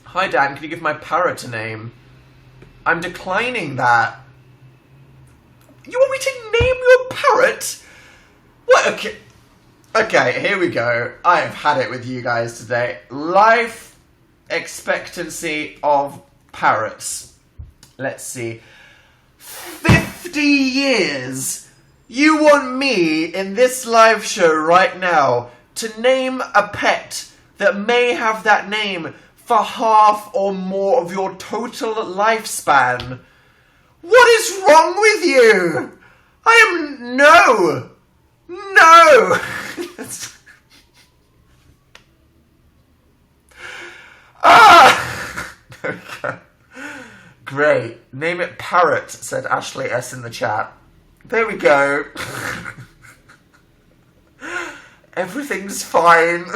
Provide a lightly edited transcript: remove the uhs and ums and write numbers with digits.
Hi, Dan, can you give my parrot a name? I'm declining that. You want me to name your parrot? What? Okay. Okay, here we go. I have had it with you guys today. Life expectancy of parrots. Let's see. 50 years! You want me in this live show right now to name a pet that may have that name for half or more of your total lifespan? What is wrong with you? I am... No! No! Ah! Okay. Great. Name it Parrot, said Ashley S in the chat. There we go. Everything's fine.